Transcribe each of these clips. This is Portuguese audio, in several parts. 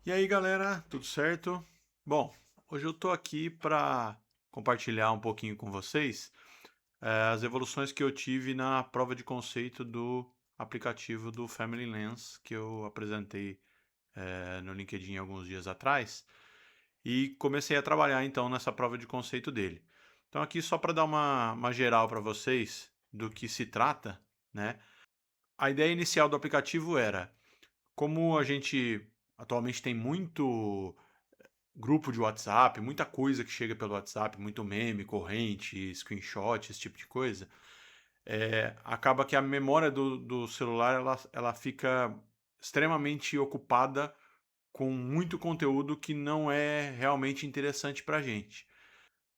E aí, galera, tudo certo? Bom, hoje eu tô aqui para compartilhar um pouquinho com vocês as evoluções que eu tive na prova de conceito do aplicativo do Family Lens que eu apresentei no LinkedIn alguns dias atrás e comecei a trabalhar então nessa prova de conceito dele. Então aqui só para dar uma geral para vocês do que se trata, né? A ideia inicial do aplicativo era como a gente atualmente tem muito grupo de WhatsApp, muita coisa que chega pelo WhatsApp, muito meme, corrente, screenshot, esse tipo de coisa, acaba que a memória do celular ela fica extremamente ocupada com muito conteúdo que não é realmente interessante para a gente.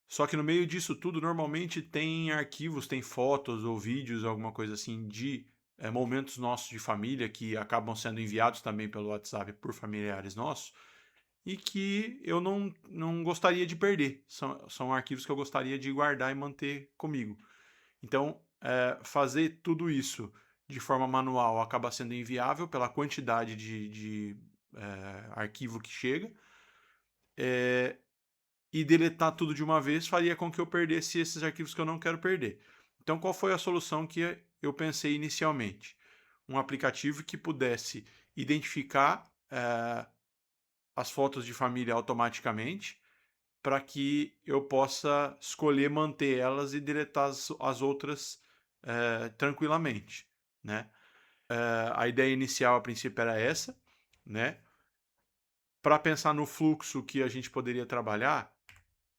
Só que no meio disso tudo, normalmente tem arquivos, tem fotos ou vídeos, alguma coisa assim, de momentos nossos de família que acabam sendo enviados também pelo WhatsApp por familiares nossos e que eu não gostaria de perder. São arquivos que eu gostaria de guardar e manter comigo. Então, fazer tudo isso de forma manual acaba sendo inviável pela quantidade de arquivo que chega. E deletar tudo de uma vez faria com que eu perdesse esses arquivos que eu não quero perder. Então, qual foi a solução que eu pensei inicialmente? Um aplicativo que pudesse identificar as fotos de família automaticamente para que eu possa escolher manter elas e deletar as outras tranquilamente, né? A ideia inicial, a princípio, era essa, né? Para pensar no fluxo que a gente poderia trabalhar,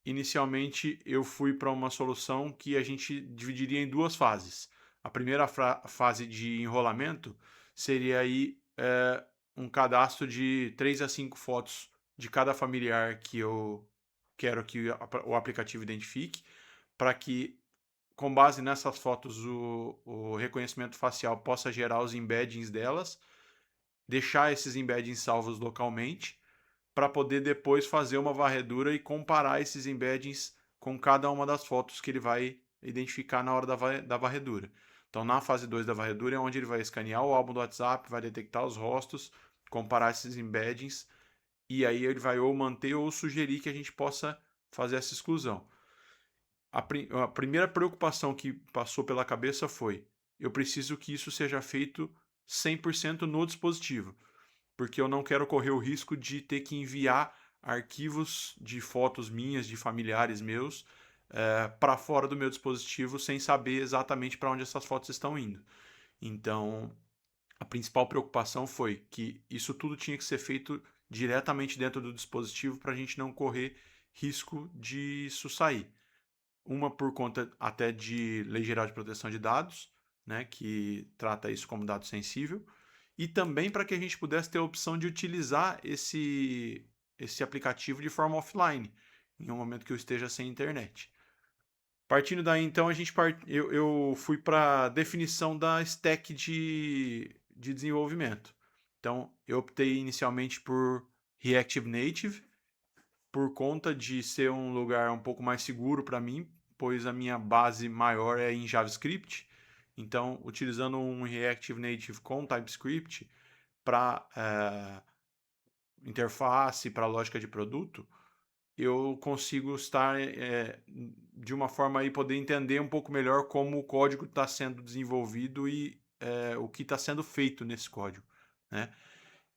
inicialmente eu fui para uma solução que a gente dividiria em duas fases. A primeira fase de enrolamento seria aí um cadastro de 3 a 5 fotos de cada familiar que eu quero que o aplicativo identifique, para que, com base nessas fotos, o reconhecimento facial possa gerar os embeddings delas, deixar esses embeddings salvos localmente para poder depois fazer uma varredura e comparar esses embeddings com cada uma das fotos que ele vai identificar na hora da varredura. Então, na fase 2 da varredura é onde ele vai escanear o álbum do WhatsApp, vai detectar os rostos, comparar esses embeddings e aí ele vai ou manter ou sugerir que a gente possa fazer essa exclusão. A primeira preocupação que passou pela cabeça foi: eu preciso que isso seja feito 100% no dispositivo, porque eu não quero correr o risco de ter que enviar arquivos de fotos minhas, de familiares meus, para fora do meu dispositivo sem saber exatamente para onde essas fotos estão indo. Então, a principal preocupação foi que isso tudo tinha que ser feito diretamente dentro do dispositivo para a gente não correr risco disso sair. Uma por conta até de Lei Geral de Proteção de Dados, né, que trata isso como dado sensível, e também para que a gente pudesse ter a opção de utilizar esse aplicativo de forma offline, em um momento que eu esteja sem internet. Partindo daí, então, eu fui para a definição da stack de desenvolvimento. Então, eu optei inicialmente por Reactive Native, por conta de ser um lugar um pouco mais seguro para mim, pois a minha base maior é em JavaScript. Então, utilizando um Reactive Native com TypeScript para interface, para lógica de produto, eu consigo estar de uma forma aí poder entender um pouco melhor como o código está sendo desenvolvido e o que está sendo feito nesse código, né?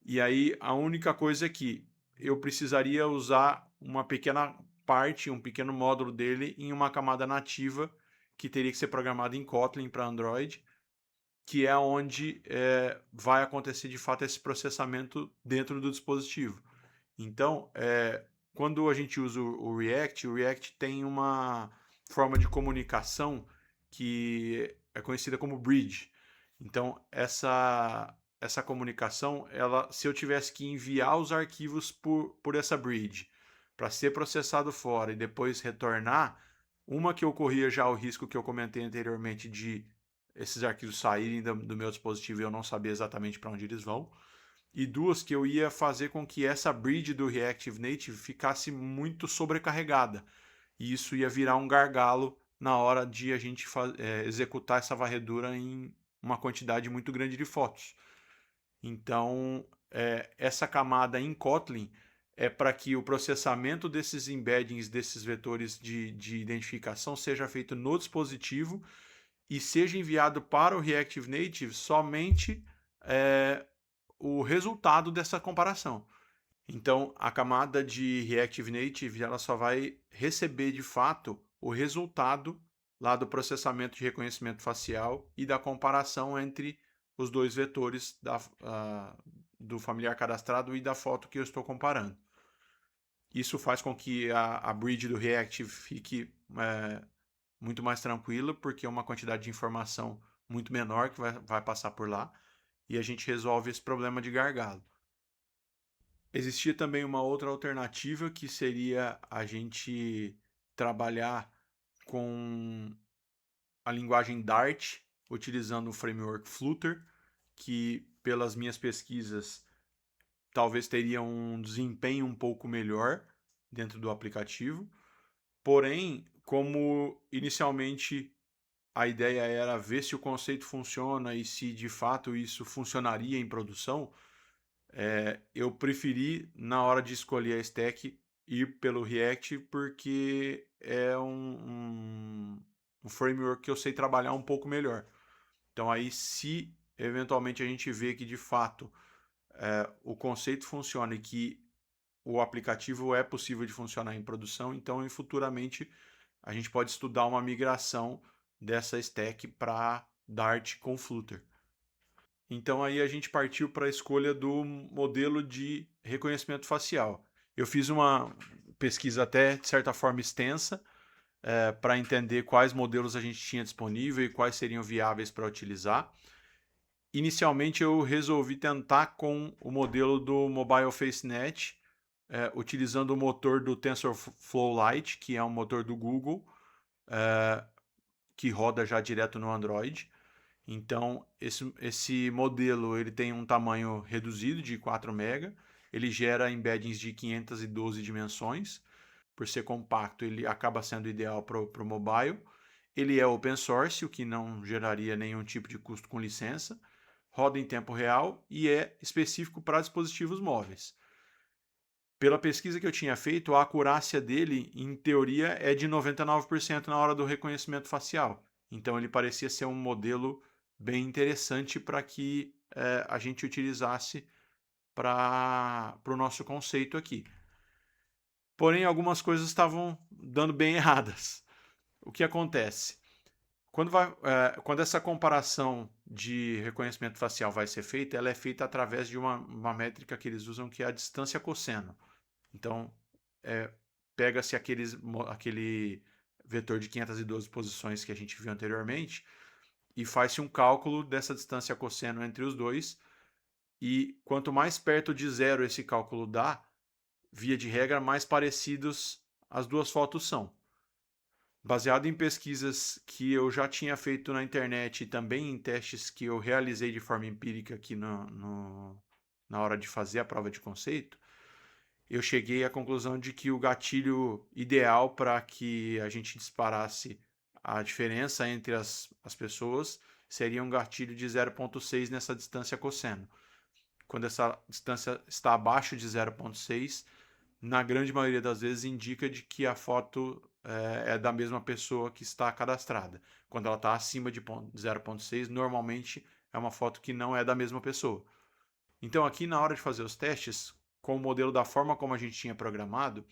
E aí a única coisa é que eu precisaria usar uma pequena parte, um pequeno módulo dele em uma camada nativa que teria que ser programada em Kotlin para Android, que é onde vai acontecer de fato esse processamento dentro do dispositivo. Então, quando a gente usa o React tem uma forma de comunicação que é conhecida como bridge. Então, essa comunicação, se eu tivesse que enviar os arquivos por essa bridge para ser processado fora e depois retornar, uma que eu corria já o risco que eu comentei anteriormente de esses arquivos saírem do meu dispositivo e eu não saber exatamente para onde eles vão, e duas, que eu ia fazer com que essa bridge do Reactive Native ficasse muito sobrecarregada. E isso ia virar um gargalo na hora de a gente executar essa varredura em uma quantidade muito grande de fotos. Então, essa camada em Kotlin é para que o processamento desses embeddings, desses vetores de identificação, seja feito no dispositivo e seja enviado para o Reactive Native somente o resultado dessa comparação. Então, a camada de Reactive Native ela só vai receber de fato o resultado lá do processamento de reconhecimento facial e da comparação entre os dois vetores do familiar cadastrado e da foto que eu estou comparando. Isso faz com que a bridge do Reactive fique muito mais tranquila, porque é uma quantidade de informação muito menor que vai passar por lá, e a gente resolve esse problema de gargalo. Existia também uma outra alternativa que seria a gente trabalhar com a linguagem Dart, utilizando o framework Flutter, que pelas minhas pesquisas talvez teria um desempenho um pouco melhor dentro do aplicativo. Porém, como inicialmente a ideia era ver se o conceito funciona e se de fato isso funcionaria em produção, eu preferi, na hora de escolher a stack, ir pelo React, porque é um framework que eu sei trabalhar um pouco melhor. Então aí, se eventualmente a gente vê que de fato o conceito funciona e que o aplicativo é possível de funcionar em produção, então futuramente a gente pode estudar uma migração dessa stack para Dart com Flutter. Então aí a gente partiu para a escolha do modelo de reconhecimento facial. Eu fiz uma pesquisa até de certa forma extensa para entender quais modelos a gente tinha disponível e quais seriam viáveis para utilizar. Inicialmente eu resolvi tentar com o modelo do Mobile FaceNet, utilizando o motor do TensorFlow Lite, que é um motor do Google, que roda já direto no Android. Então, esse modelo ele tem um tamanho reduzido de 4 MB, ele gera embeddings de 512 dimensões. Por ser compacto, ele acaba sendo ideal para o mobile. Ele é open source, o que não geraria nenhum tipo de custo com licença. Roda em tempo real e é específico para dispositivos móveis. Pela pesquisa que eu tinha feito, a acurácia dele, em teoria, é de 99% na hora do reconhecimento facial. Então, ele parecia ser um modelo bem interessante para que a gente utilizasse para o nosso conceito aqui. Porém, algumas coisas estavam dando bem erradas. O que acontece? Quando essa comparação de reconhecimento facial vai ser feita, ela é feita através de uma métrica que eles usam, que é a distância cosseno. Então, pega-se aquele vetor de 512 posições que a gente viu anteriormente e faz-se um cálculo dessa distância cosseno entre os dois. E quanto mais perto de zero esse cálculo dá, via de regra, mais parecidos as duas fotos são. Baseado em pesquisas que eu já tinha feito na internet e também em testes que eu realizei de forma empírica aqui na hora de fazer a prova de conceito, eu cheguei à conclusão de que o gatilho ideal para que a gente disparasse a diferença entre as pessoas seria um gatilho de 0,6 nessa distância cosseno. Quando essa distância está abaixo de 0,6, na grande maioria das vezes indica de que a foto é da mesma pessoa que está cadastrada. Quando ela está acima de 0,6, normalmente é uma foto que não é da mesma pessoa. Então aqui na hora de fazer os testes, com o modelo da forma como a gente tinha programado,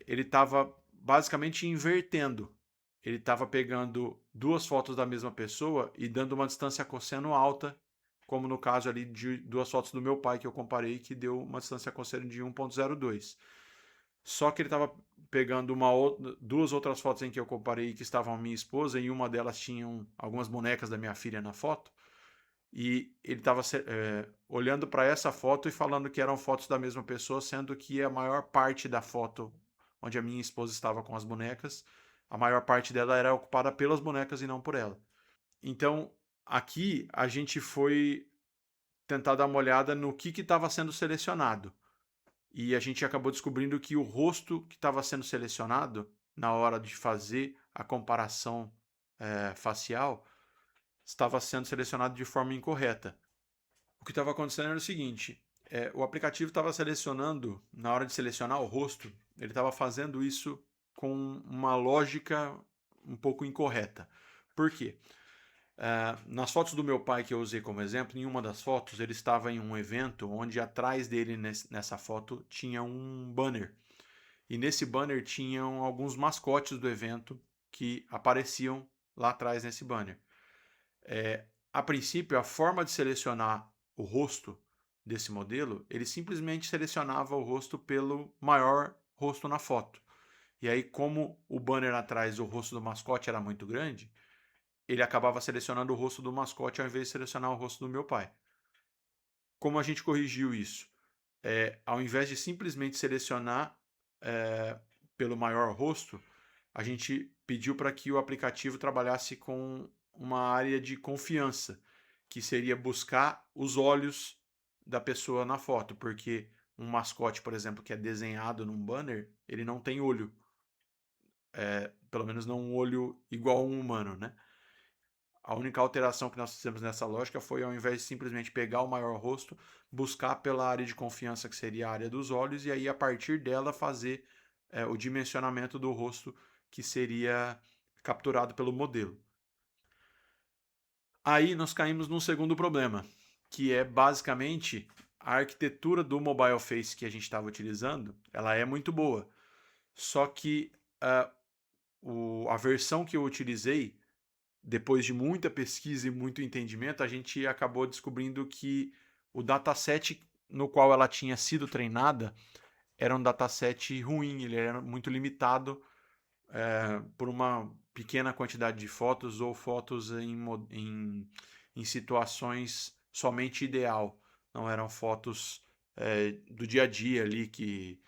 ele estava basicamente invertendo. Ele estava pegando duas fotos da mesma pessoa e dando uma distância cosseno alta, como no caso ali de duas fotos do meu pai que eu comparei, que deu uma distância cosseno de 1,02. Só que ele estava pegando duas outras fotos em que eu comparei que estavam minha esposa, e uma delas tinham algumas bonecas da minha filha na foto, e ele estava olhando para essa foto e falando que eram fotos da mesma pessoa, sendo que a maior parte da foto onde a minha esposa estava com as bonecas, a maior parte dela era ocupada pelas bonecas e não por ela. Então, aqui a gente foi tentar dar uma olhada no que estava sendo selecionado. E a gente acabou descobrindo que o rosto que estava sendo selecionado na hora de fazer a comparação facial estava sendo selecionado de forma incorreta. O que estava acontecendo era o seguinte: o aplicativo estava selecionando, na hora de selecionar o rosto, ele estava fazendo isso com uma lógica um pouco incorreta. Por quê? Nas fotos do meu pai que eu usei como exemplo, em uma das fotos ele estava em um evento onde atrás dele nessa foto tinha um banner. E nesse banner tinham alguns mascotes do evento que apareciam lá atrás nesse banner. A princípio, a forma de selecionar o rosto desse modelo, ele simplesmente selecionava o rosto pelo maior rosto na foto. E aí, como o banner atrás, o rosto do mascote era muito grande, ele acabava selecionando o rosto do mascote ao invés de selecionar o rosto do meu pai. Como a gente corrigiu isso? Ao invés de simplesmente selecionar é, pelo maior rosto, a gente pediu para que o aplicativo trabalhasse com uma área de confiança, que seria buscar os olhos da pessoa na foto, porque um mascote, por exemplo, que é desenhado num banner, ele não tem olho, pelo menos não um olho igual a um humano, né? A única alteração que nós fizemos nessa lógica foi, ao invés de simplesmente pegar o maior rosto, buscar pela área de confiança, que seria a área dos olhos, e aí a partir dela fazer o dimensionamento do rosto, que seria capturado pelo modelo. Aí nós caímos num segundo problema, que é basicamente a arquitetura do mobile face que a gente estava utilizando, ela é muito boa. Só que a versão que eu utilizei, depois de muita pesquisa e muito entendimento, a gente acabou descobrindo que o dataset no qual ela tinha sido treinada era um dataset ruim, ele era muito limitado por uma pequena quantidade de fotos ou fotos em situações somente ideal. Não eram fotos do dia a dia ali que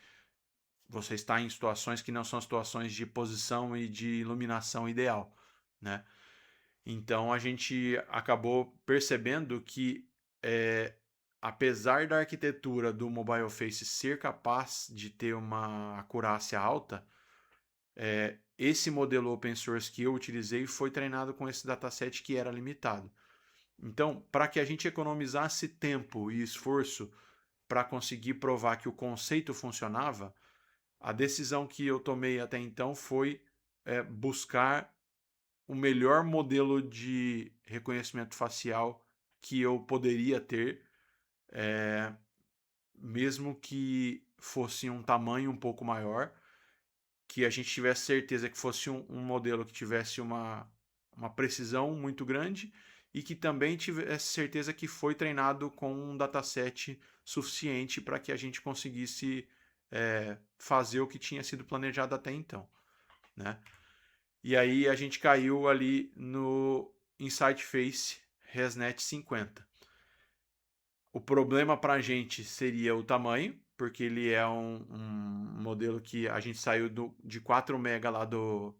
você está em situações que não são situações de posição e de iluminação ideal, né? Então a gente acabou percebendo que, apesar da arquitetura do Mobile Face ser capaz de ter uma acurácia alta, esse modelo open source que eu utilizei foi treinado com esse dataset que era limitado. Então, para que a gente economizasse tempo e esforço para conseguir provar que o conceito funcionava, a decisão que eu tomei até então foi buscar o melhor modelo de reconhecimento facial que eu poderia ter, mesmo que fosse um tamanho um pouco maior, que a gente tivesse certeza que fosse um modelo que tivesse uma precisão muito grande e que também tivesse certeza que foi treinado com um dataset suficiente para que a gente conseguisse fazer o que tinha sido planejado até então, né? E aí a gente caiu ali no Insight Face ResNet 50. O problema para a gente seria o tamanho, porque ele é um modelo que a gente saiu de 4 MB lá do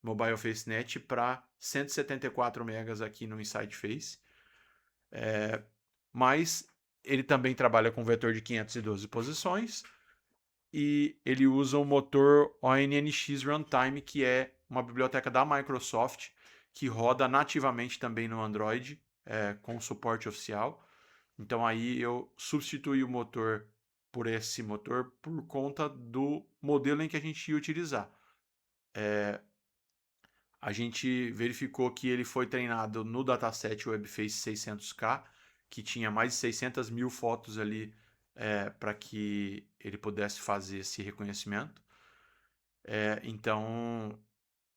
Mobile Face Net para 174 MB aqui no Insight Face. Mas ele também trabalha com vetor de 512 posições e ele usa o motor ONNX Runtime, que é uma biblioteca da Microsoft que roda nativamente também no Android, com suporte oficial. Então aí eu substituí o motor por esse motor por conta do modelo em que a gente ia utilizar. A gente verificou que ele foi treinado no dataset WebFace 600K, que tinha mais de 600 mil fotos ali para que ele pudesse fazer esse reconhecimento. Então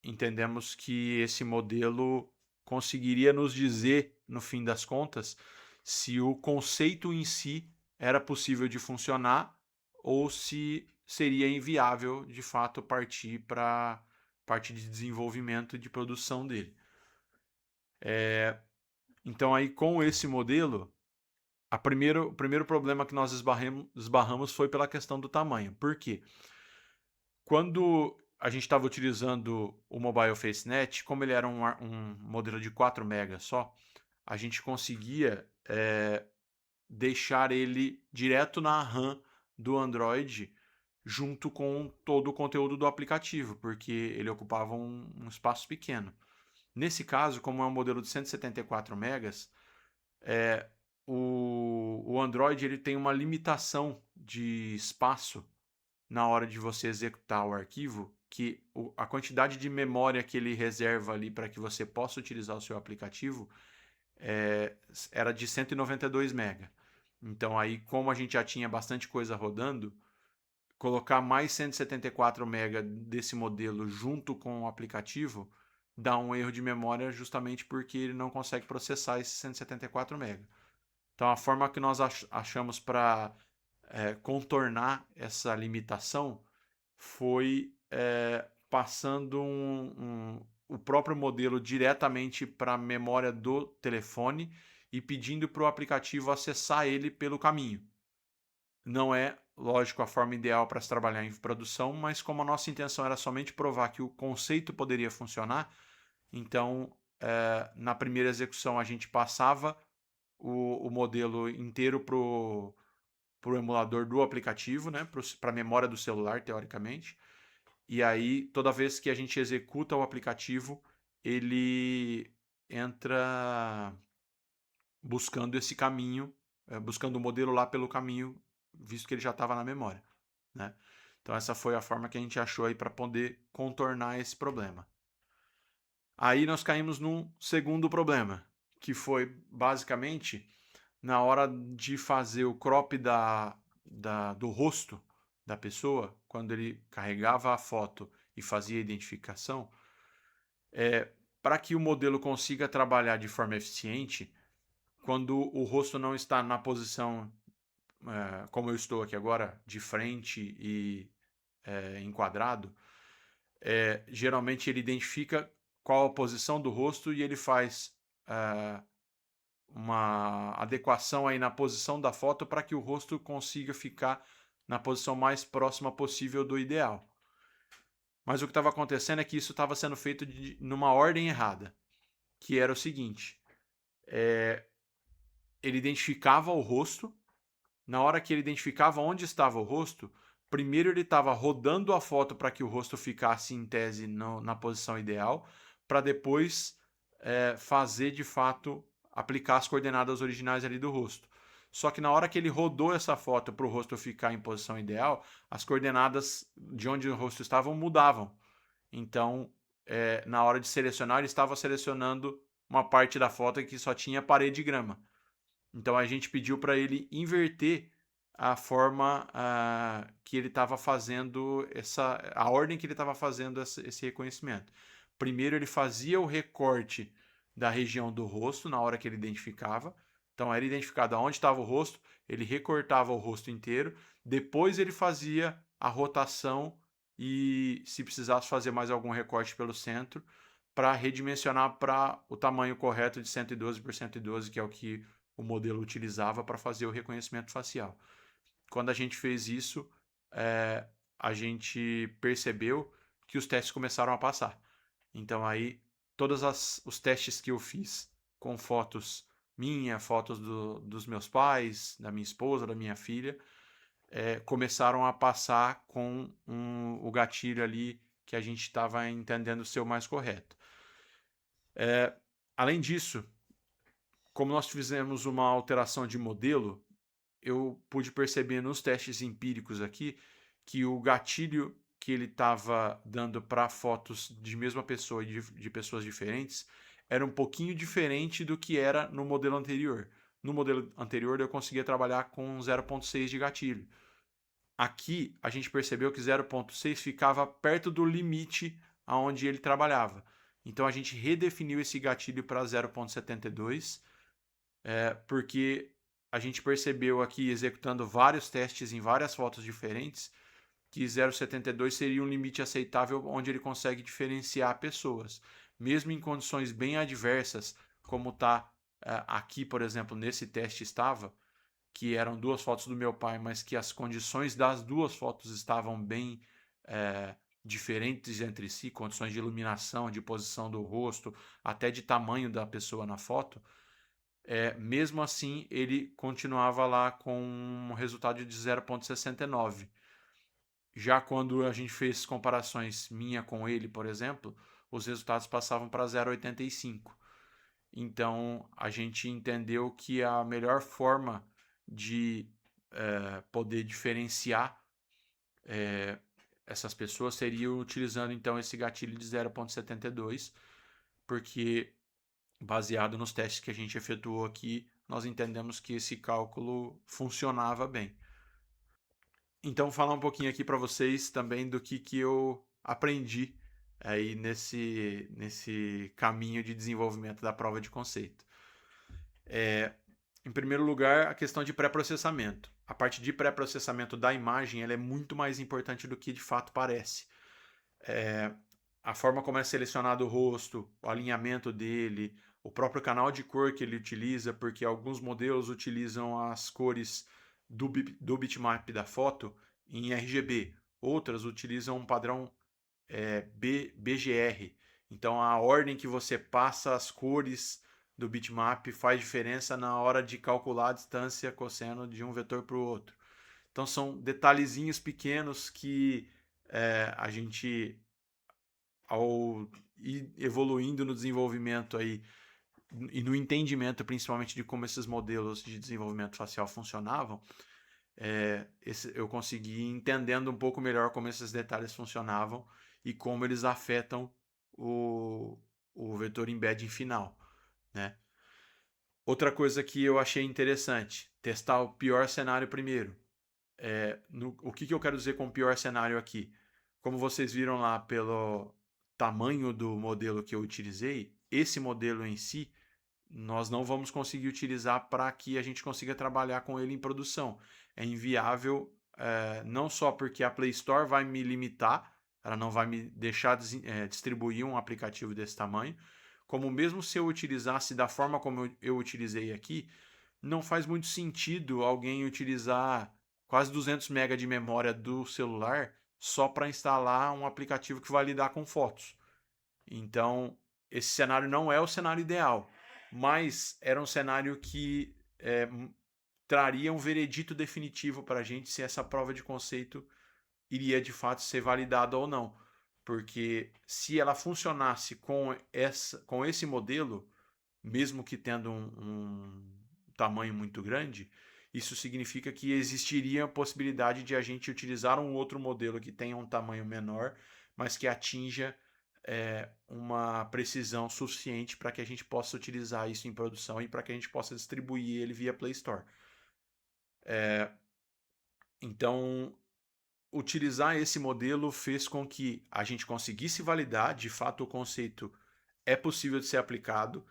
entendemos que esse modelo conseguiria nos dizer, no fim das contas, se o conceito em si era possível de funcionar ou se seria inviável, de fato, partir para parte de desenvolvimento e de produção dele. Então, aí, com esse modelo, o primeiro problema que nós esbarramos foi pela questão do tamanho. Por quê? Quando a gente estava utilizando o Mobile FaceNet, como ele era um modelo de 4 MB só, a gente conseguia deixar ele direto na RAM do Android junto com todo o conteúdo do aplicativo, porque ele ocupava um espaço pequeno. Nesse caso, como é um modelo de 174 megas, o Android ele tem uma limitação de espaço na hora de você executar o arquivo, que a quantidade de memória que ele reserva ali para que você possa utilizar o seu aplicativo era de 192 MB. Então aí, como a gente já tinha bastante coisa rodando, colocar mais 174 MB desse modelo junto com o aplicativo dá um erro de memória justamente porque ele não consegue processar esses 174 MB. Então a forma que nós achamos para contornar essa limitação foi passando o próprio modelo diretamente para a memória do telefone e pedindo para o aplicativo acessar ele pelo caminho. Não é, lógico, a forma ideal para se trabalhar em produção, mas como a nossa intenção era somente provar que o conceito poderia funcionar, então na primeira execução a gente passava o modelo inteiro para o emulador do aplicativo, né, para a memória do celular, teoricamente. E aí, toda vez que a gente executa o aplicativo, ele entra buscando esse caminho, buscando o modelo lá pelo caminho, visto que ele já estava na memória, né? Então essa foi a forma que a gente achou aí para poder contornar esse problema. Aí nós caímos num segundo problema, que foi basicamente na hora de fazer o crop do rosto da pessoa, quando ele carregava a foto e fazia a identificação, para que o modelo consiga trabalhar de forma eficiente, quando o rosto não está na posição como eu estou aqui agora, de frente e enquadrado, geralmente ele identifica qual a posição do rosto e ele faz uma adequação aí na posição da foto para que o rosto consiga ficar na posição mais próxima possível do ideal. Mas o que estava acontecendo é que isso estava sendo feito numa ordem errada, que era o seguinte: ele identificava o rosto, na hora que ele identificava onde estava o rosto, primeiro ele estava rodando a foto para que o rosto ficasse em tese na posição ideal, para depois fazer de fato aplicar as coordenadas originais ali do rosto. Só que na hora que ele rodou essa foto para o rosto ficar em posição ideal, as coordenadas de onde o rosto estava mudavam. Então, na hora de selecionar, ele estava selecionando uma parte da foto que só tinha parede de grama. Então a gente pediu para ele inverter a forma que ele estava fazendo a ordem que ele estava fazendo esse reconhecimento. Primeiro ele fazia o recorte da região do rosto na hora que ele identificava. Então era identificado onde estava o rosto, ele recortava o rosto inteiro, depois ele fazia a rotação e se precisasse fazer mais algum recorte pelo centro para redimensionar para o tamanho correto de 112 por 112, que é o que o modelo utilizava para fazer o reconhecimento facial. Quando a gente fez isso, a gente percebeu que os testes começaram a passar. Então aí, todos os testes que eu fiz com fotos fotos dos meus pais, da minha esposa, da minha filha, começaram a passar com o gatilho ali que a gente estava entendendo ser o mais correto. Além disso, como nós fizemos uma alteração de modelo, eu pude perceber nos testes empíricos aqui que o gatilho que ele estava dando para fotos de mesma pessoa e de pessoas diferentes era um pouquinho diferente do que era no modelo anterior. No modelo anterior eu conseguia trabalhar com 0.6 de gatilho. Aqui a gente percebeu que 0.6 ficava perto do limite aonde ele trabalhava. Então a gente redefiniu esse gatilho para 0.72, porque a gente percebeu aqui, executando vários testes em várias fotos diferentes, que 0,72 seria um limite aceitável onde ele consegue diferenciar pessoas. Mesmo em condições bem adversas, como está aqui, por exemplo, nesse teste estava, que eram duas fotos do meu pai, mas que as condições das duas fotos estavam bem diferentes entre si, condições de iluminação, de posição do rosto, até de tamanho da pessoa na foto. Mesmo assim, ele continuava lá com um resultado de 0,69. Já quando a gente fez comparações minha com ele, por exemplo, os resultados passavam para 0,85. Então, a gente entendeu que a melhor forma de poder diferenciar essas pessoas seria utilizando então esse gatilho de 0,72, porque baseado nos testes que a gente efetuou aqui, nós entendemos que esse cálculo funcionava bem. Então, falar um pouquinho aqui para vocês também do que eu aprendi aí nesse caminho de desenvolvimento da prova de conceito. Em primeiro lugar, a questão de pré-processamento. A parte de pré-processamento da imagem ela é muito mais importante do que de fato parece. A forma como é selecionado o rosto, o alinhamento dele, o próprio canal de cor que ele utiliza, porque alguns modelos utilizam as cores do bitmap da foto em RGB, outras utilizam um padrão BGR. Então a ordem que você passa as cores do bitmap faz diferença na hora de calcular a distância cosseno de um vetor para o outro. Então são detalhezinhos pequenos que a gente, ao ir evoluindo no desenvolvimento aí e no entendimento principalmente de como esses modelos de desenvolvimento facial funcionavam, eu consegui ir entendendo um pouco melhor como esses detalhes funcionavam e como eles afetam o vetor embedding final, né? Outra coisa que eu achei interessante, testar o pior cenário primeiro. O que eu quero dizer com o pior cenário aqui? Como vocês viram lá pelo tamanho do modelo que eu utilizei, esse modelo em si, nós não vamos conseguir utilizar para que a gente consiga trabalhar com ele em produção. É inviável, não só porque a Play Store vai me limitar, ela não vai me deixar distribuir um aplicativo desse tamanho, como mesmo se eu utilizasse da forma como eu utilizei aqui, não faz muito sentido alguém utilizar quase 200 MB de memória do celular só para instalar um aplicativo que vai lidar com fotos. Então, esse cenário não é o cenário ideal, mas era um cenário que traria um veredito definitivo para a gente se essa prova de conceito iria de fato ser validada ou não. Porque se ela funcionasse com esse modelo, mesmo que tendo um tamanho muito grande, isso significa que existiria a possibilidade de a gente utilizar um outro modelo que tenha um tamanho menor, mas que atinja uma precisão suficiente para que a gente possa utilizar isso em produção e para que a gente possa distribuir ele via Play Store. Então, utilizar esse modelo fez com que a gente conseguisse validar, de fato, o conceito é possível de ser aplicado,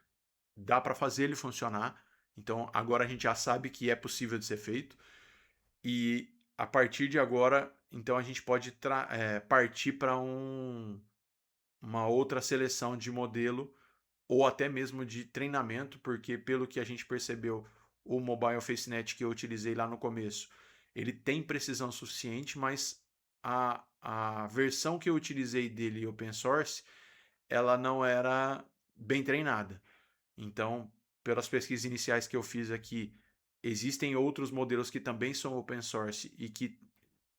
dá para fazer ele funcionar. Então, agora a gente já sabe que é possível de ser feito. E a partir de agora, então a gente pode partir para uma outra seleção de modelo ou até mesmo de treinamento, porque pelo que a gente percebeu, o Mobile FaceNet que eu utilizei lá no começo, ele tem precisão suficiente, mas a versão que eu utilizei dele open source, ela não era bem treinada. Então, pelas pesquisas iniciais que eu fiz aqui, existem outros modelos que também são open source e que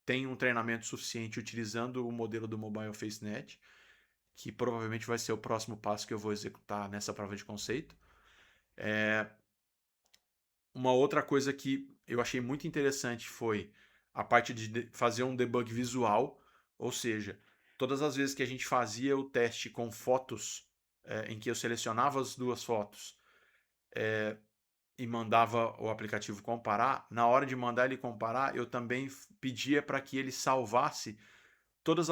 têm um treinamento suficiente utilizando o modelo do Mobile FaceNet, que provavelmente vai ser o próximo passo que eu vou executar nessa prova de conceito. Uma outra coisa que eu achei muito interessante foi a parte de fazer um debug visual, ou seja, todas as vezes que a gente fazia o teste com fotos, em que eu selecionava as duas fotos e mandava o aplicativo comparar, na hora de mandar ele comparar, eu também pedia para que ele salvasse todas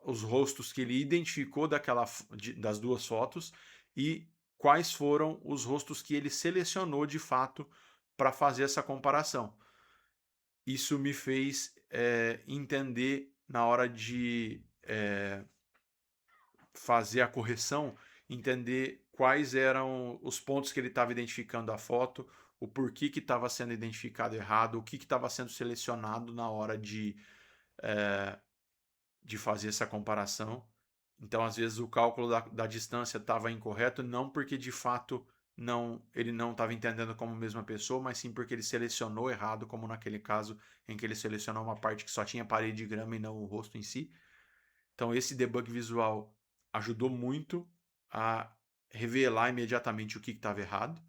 os rostos que ele identificou das duas fotos e quais foram os rostos que ele selecionou de fato para fazer essa comparação. Isso me fez entender na hora de fazer a correção, entender quais eram os pontos que ele estava identificando a foto, o porquê que estava sendo identificado errado, o que estava sendo selecionado na hora de fazer essa comparação. Então, às vezes, o cálculo da distância estava incorreto, não porque de fato ele não estava entendendo como a mesma pessoa, mas sim porque ele selecionou errado, como naquele caso em que ele selecionou uma parte que só tinha parede de grama e não o rosto em si. Então, esse debug visual ajudou muito a revelar imediatamente o que estava errado.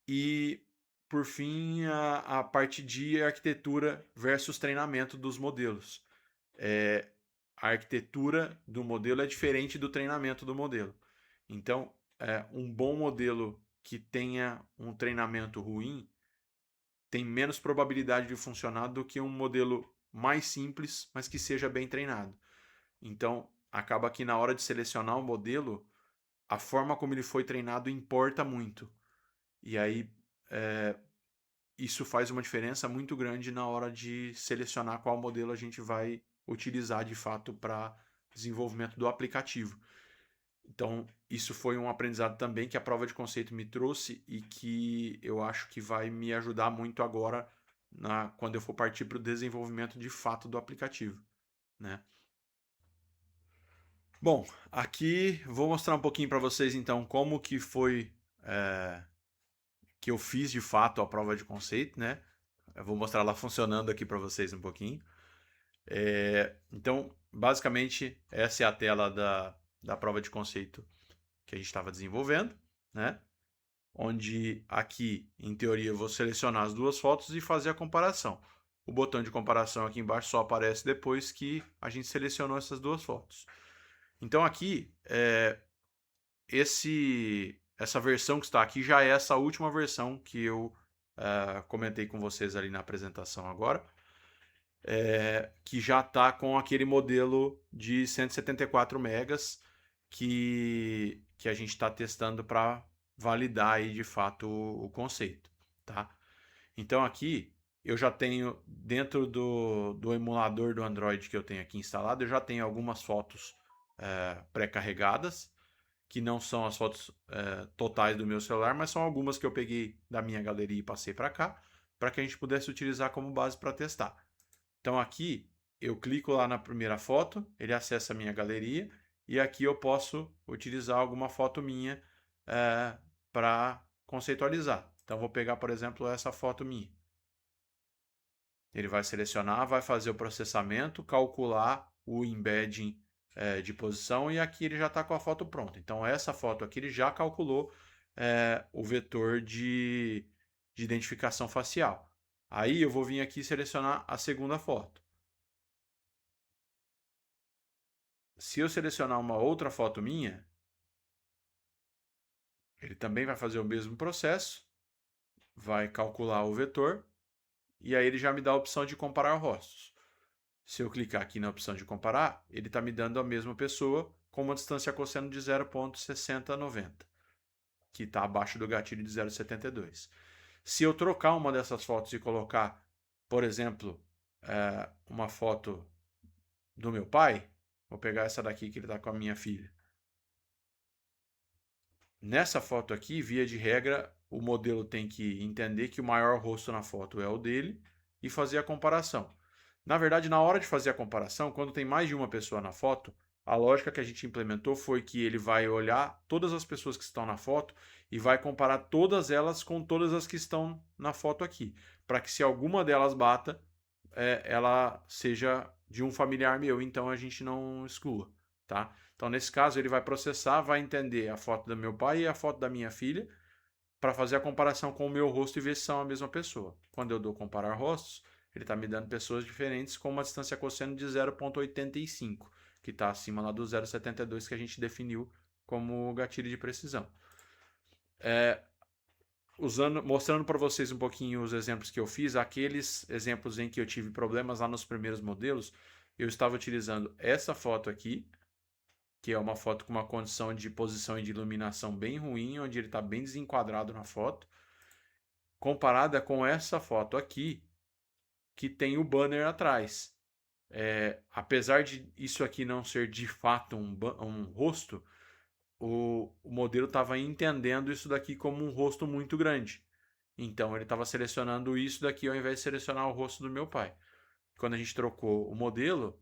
E, por fim, a parte de arquitetura versus treinamento dos modelos. A arquitetura do modelo é diferente do treinamento do modelo. Então, um bom modelo que tenha um treinamento ruim tem menos probabilidade de funcionar do que um modelo mais simples, mas que seja bem treinado. Então, acaba que na hora de selecionar o modelo, a forma como ele foi treinado importa muito. E aí, isso faz uma diferença muito grande na hora de selecionar qual modelo a gente vai utilizar de fato para desenvolvimento do aplicativo. Então, isso foi um aprendizado também que a prova de conceito me trouxe e que eu acho que vai me ajudar muito agora quando eu for partir para o desenvolvimento de fato do aplicativo, né? Bom, aqui vou mostrar um pouquinho para vocês então como que foi que eu fiz de fato a prova de conceito, né? Eu vou mostrar ela funcionando aqui para vocês um pouquinho. Então, basicamente, essa é a tela da prova de conceito que a gente estava desenvolvendo, né? Onde aqui, em teoria, eu vou selecionar as duas fotos e fazer a comparação. O botão de comparação aqui embaixo só aparece depois que a gente selecionou essas duas fotos. Então aqui, essa versão que está aqui já é essa última versão que eu comentei com vocês ali na apresentação agora, que já está com aquele modelo de 174 megas que a gente está testando para validar aí de fato o conceito, tá? Então aqui eu já tenho dentro do emulador do Android que eu tenho aqui instalado, eu já tenho algumas fotos pré-carregadas, que não são as fotos totais do meu celular, mas são algumas que eu peguei da minha galeria e passei para cá, para que a gente pudesse utilizar como base para testar. Então aqui eu clico lá na primeira foto, ele acessa a minha galeria e aqui eu posso utilizar alguma foto minha para conceitualizar. Então vou pegar, por exemplo, essa foto minha. Ele vai selecionar, vai fazer o processamento, calcular o embedding de posição e aqui ele já está com a foto pronta. Então essa foto aqui ele já calculou o vetor de identificação facial. Aí eu vou vir aqui selecionar a segunda foto. Se eu selecionar uma outra foto minha, ele também vai fazer o mesmo processo, vai calcular o vetor e aí ele já me dá a opção de comparar rostos. Se eu clicar aqui na opção de comparar, ele está me dando a mesma pessoa com uma distância cosseno de 0,6090, que está abaixo do gatilho de 0,72. Se eu trocar uma dessas fotos e colocar, por exemplo, uma foto do meu pai, vou pegar essa daqui que ele está com a minha filha. Nessa foto aqui, via de regra, o modelo tem que entender que o maior rosto na foto é o dele e fazer a comparação. Na verdade, na hora de fazer a comparação, quando tem mais de uma pessoa na foto, a lógica que a gente implementou foi que ele vai olhar todas as pessoas que estão na foto e vai comparar todas elas com todas as que estão na foto aqui, para que se alguma delas bata, ela seja de um familiar meu, então a gente não exclua, tá? Então, nesse caso, ele vai processar, vai entender a foto do meu pai e a foto da minha filha para fazer a comparação com o meu rosto e ver se são a mesma pessoa. Quando eu dou comparar rostos, ele está me dando pessoas diferentes com uma distância cosseno de 0,85, que está acima lá do 0,72 que a gente definiu como gatilho de precisão. Mostrando para vocês um pouquinho os exemplos que eu fiz, aqueles exemplos em que eu tive problemas lá nos primeiros modelos, eu estava utilizando essa foto aqui, que é uma foto com uma condição de posição e de iluminação bem ruim, onde ele está bem desenquadrado na foto, comparada com essa foto aqui, que tem o banner atrás. Apesar de isso aqui não ser de fato um rosto, o modelo estava entendendo isso daqui como um rosto muito grande. Então ele estava selecionando isso daqui ao invés de selecionar o rosto do meu pai. Quando a gente trocou o modelo,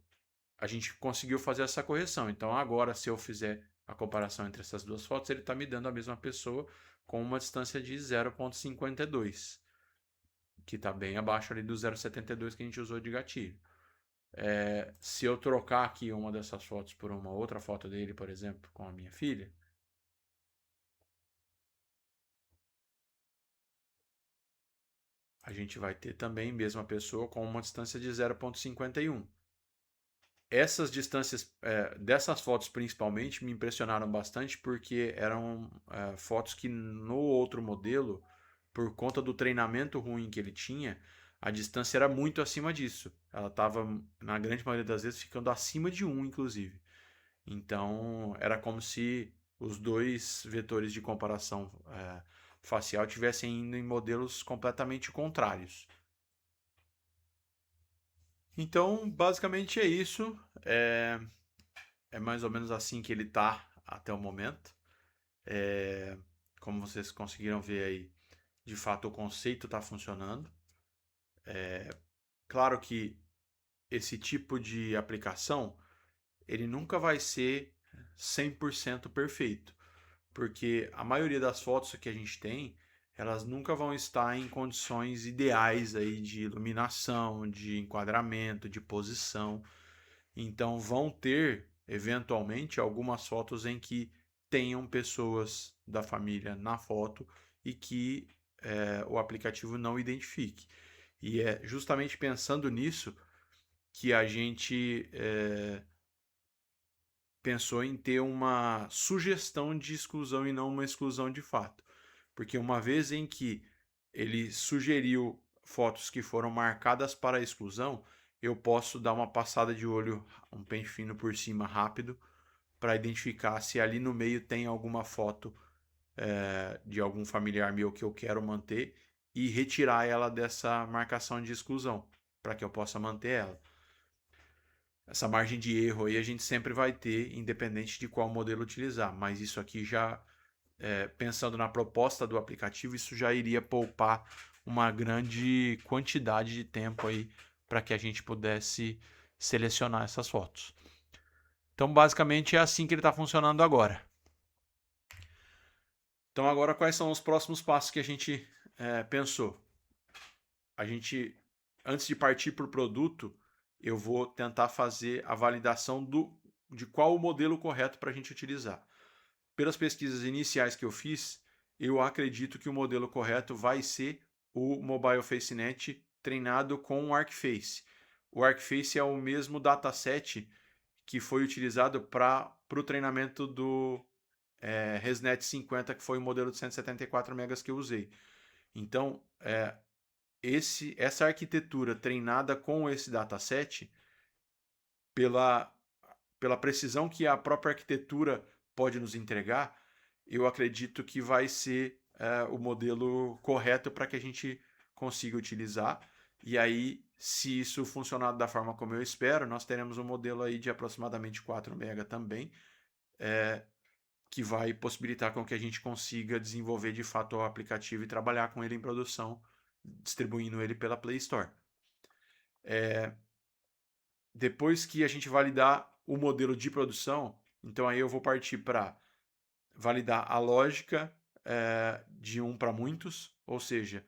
a gente conseguiu fazer essa correção. Então agora, se eu fizer a comparação entre essas duas fotos, ele está me dando a mesma pessoa com uma distância de 0,52, que está bem abaixo ali do 0,72 que a gente usou de gatilho. Se eu trocar aqui uma dessas fotos por uma outra foto dele, por exemplo, com a minha filha, a gente vai ter também mesma pessoa com uma distância de 0,51. Essas distâncias, dessas fotos principalmente, me impressionaram bastante porque eram fotos que no outro modelo, por conta do treinamento ruim que ele tinha, a distância era muito acima disso. Ela estava, na grande maioria das vezes, ficando acima de 1, inclusive. Então, era como se os dois vetores de comparação facial tivessem indo em modelos completamente contrários. Então, basicamente é isso. É mais ou menos assim que ele está até o momento. Como vocês conseguiram ver aí, de fato o conceito está funcionando. Claro que esse tipo de aplicação, ele nunca vai ser 100% perfeito, porque a maioria das fotos que a gente tem, elas nunca vão estar em condições ideais aí de iluminação, de enquadramento, de posição. Então vão ter eventualmente algumas fotos em que tenham pessoas da família na foto e que o aplicativo não identifique. E é justamente pensando nisso que a gente pensou em ter uma sugestão de exclusão e não uma exclusão de fato. Porque uma vez em que ele sugeriu fotos que foram marcadas para exclusão, eu posso dar uma passada de olho, um pente fino por cima rápido, para identificar se ali no meio tem alguma foto de algum familiar meu que eu quero manter e retirar ela dessa marcação de exclusão, para que eu possa manter ela. Essa margem de erro aí a gente sempre vai ter, independente de qual modelo utilizar, mas isso aqui já, pensando na proposta do aplicativo, isso já iria poupar uma grande quantidade de tempo aí para que a gente pudesse selecionar essas fotos. Então, basicamente, é assim que ele está funcionando agora. Então, agora, quais são os próximos passos que a gente pensou? A gente, antes de partir para o produto, eu vou tentar fazer a validação de qual o modelo correto para a gente utilizar. Pelas pesquisas iniciais que eu fiz, eu acredito que o modelo correto vai ser o Mobile FaceNet treinado com o ArcFace. O ArcFace é o mesmo dataset que foi utilizado para o treinamento do ResNet 50, que foi o modelo de 174 megas que eu usei. Então, essa arquitetura treinada com esse dataset, pela, pela precisão que a própria arquitetura pode nos entregar, eu acredito que vai ser o modelo correto para que a gente consiga utilizar. E aí, se isso funcionar da forma como eu espero, nós teremos um modelo aí de aproximadamente 4 MB também, que vai possibilitar com que a gente consiga desenvolver de fato o aplicativo e trabalhar com ele em produção, distribuindo ele pela Play Store. Depois que a gente validar o modelo de produção, então aí eu vou partir para validar a lógica de um para muitos, ou seja,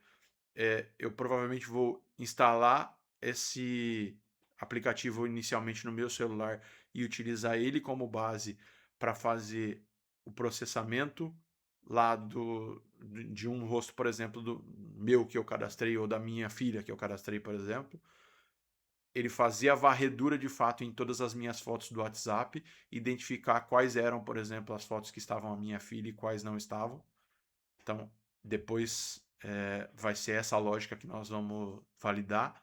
eu provavelmente vou instalar esse aplicativo inicialmente no meu celular e utilizar ele como base para fazer o processamento lá de um rosto, por exemplo, do meu que eu cadastrei ou da minha filha que eu cadastrei, por exemplo. Ele fazia a varredura de fato em todas as minhas fotos do WhatsApp, identificar quais eram, por exemplo, as fotos que estavam a minha filha e quais não estavam. Então, depois vai ser essa lógica que nós vamos validar.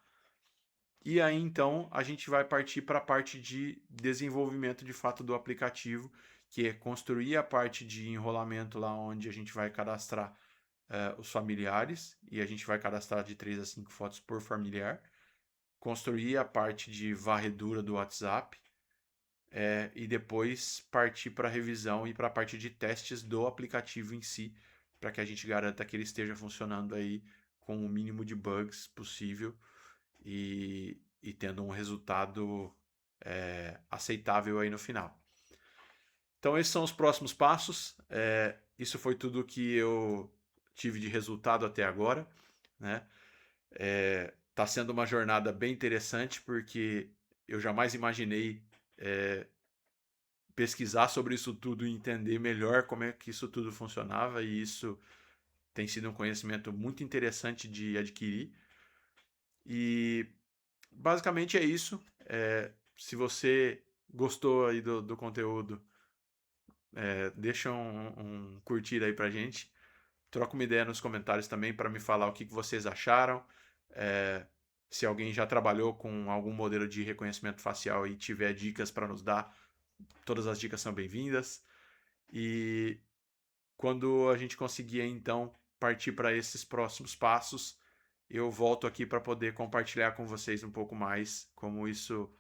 E aí, então, a gente vai partir para a parte de desenvolvimento de fato do aplicativo, que é construir a parte de enrolamento lá onde a gente vai cadastrar os familiares, e a gente vai cadastrar de 3 a 5 fotos por familiar. Construir a parte de varredura do WhatsApp e depois partir para a revisão e para a parte de testes do aplicativo em si, para que a gente garanta que ele esteja funcionando aí com o mínimo de bugs possível e tendo um resultado aceitável aí no final. Então esses são os próximos passos. Isso foi tudo que eu tive de resultado até agora, né? Tá sendo uma jornada bem interessante porque eu jamais imaginei pesquisar sobre isso tudo e entender melhor como é que isso tudo funcionava, e isso tem sido um conhecimento muito interessante de adquirir. E basicamente é isso. Se você gostou aí do conteúdo, deixa um curtir aí pra gente. Troca uma ideia nos comentários também para me falar o que vocês acharam. É, se alguém já trabalhou com algum modelo de reconhecimento facial e tiver dicas para nos dar, todas as dicas são bem-vindas. E quando a gente conseguir então partir para esses próximos passos, eu volto aqui para poder compartilhar com vocês um pouco mais como isso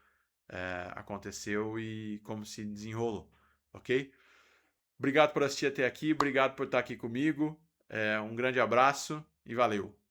aconteceu e como se desenrolou, ok? Obrigado por assistir até aqui, obrigado por estar aqui comigo. Um grande abraço e valeu!